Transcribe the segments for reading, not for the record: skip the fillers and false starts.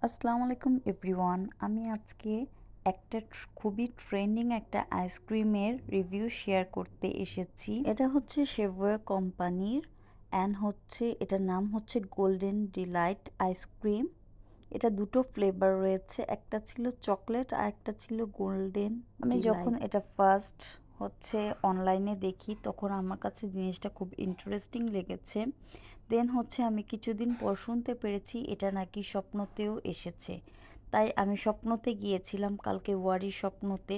আসসালামু আলাইকুম এভরিওয়ান। আমি আজকে একটা খুবই ট্রেন্ডিং একটা আইসক্রিমের রিভিউ শেয়ার করতে এসেছি। এটা হচ্ছে শেভওয়ে কোম্পানির অ্যান্ড হচ্ছে এটার নাম হচ্ছে গোল্ডেন ডিলাইট আইসক্রিম। এটা দুটো ফ্লেভার রয়েছে, একটা ছিল চকলেট আর একটা ছিল গোল্ডেন। আমি যখন এটা ফার্স্ট হচ্ছে অনলাইনে দেখি তখন আমার কাছে জিনিসটা খুব ইন্টারেস্টিং লেগেছে। দেন হচ্ছে আমি কিছুদিন পর শুনতে পেরেছি এটা নাকি স্বপ্নতেও এসেছে, তাই আমি স্বপ্নতে গিয়েছিলাম কালকে ওয়ারির স্বপ্নতে।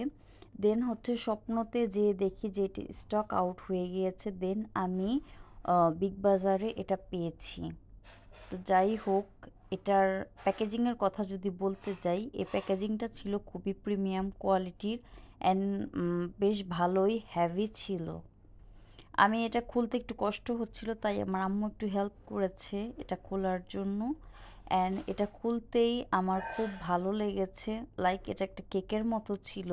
দেন হচ্ছে স্বপ্নতে যেয়ে দেখি যে এটি স্টক আউট হয়ে গিয়েছে। দেন আমি বিগ বাজারে এটা পেয়েছি। তো যাই হোক, এটার প্যাকেজিংয়ের কথা যদি বলতে যাই, এই প্যাকেজিংটা ছিল খুবই প্রিমিয়াম কোয়ালিটির অ্যান্ড বেশ ভালোই হ্যাভি ছিল। আমি এটা খুলতে একটু কষ্ট হচ্ছিল, তাই আমার আম্মু একটু হেল্প করেছে এটা খোলার জন্য। অ্যান্ড এটা খুলতেই আমার খুব ভালো লেগেছে, লাইক এটা একটা কেকের মতো ছিল।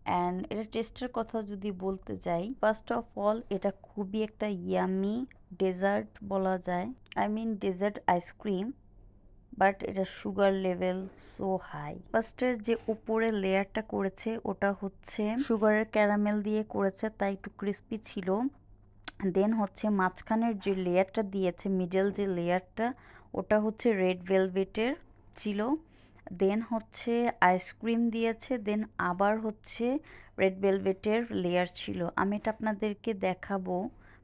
অ্যান্ড এটা টেস্টের কথা যদি বলতে যাই, ফার্স্ট অফ অল এটা খুবই একটা ইয়ামি ডেজার্ট বলা যায়। I mean dessert ice cream, but এটা সুগার লেভেল সো হাই। ফার্স্টের যে উপরে লেয়ারটা করেছে ওটা হচ্ছে সুগারের ক্যারামেল দিয়ে করেছে, তাই একটু ক্রিস্পি ছিল। দেন হচ্ছে মাঝখানের যে লেয়ারটা দিয়েছে, মিডল যে লেয়ারটা, ওটা হচ্ছে রেড ভেলভেটের ছিল। দেন হচ্ছে আইসক্রিম দিয়েছে, দেন আবার হচ্ছে রেড ভেলভেটের লেয়ার ছিল। আমি এটা আপনাদেরকে দেখাবো,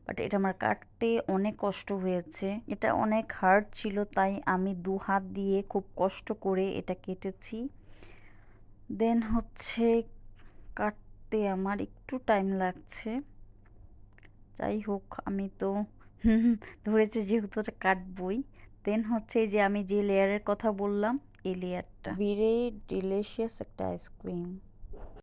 বাট এটা আমার কাটতে অনেক কষ্ট হয়েছে, এটা অনেক হার্ড ছিল, তাই আমি 2 হাত দিয়ে খুব কষ্ট করে এটা কেটেছি। দেন হচ্ছে কাটতে আমার একটু টাইম লাগছে। যাই হোক, আমি তো ধরেছি যেহেতু এটা কাটবই। দেন হচ্ছে যে আমি যে লেয়ারের কথা বললাম, এই লেয়ারটা ভেরি ডিলিশিয়াস একটা আইসক্রিম।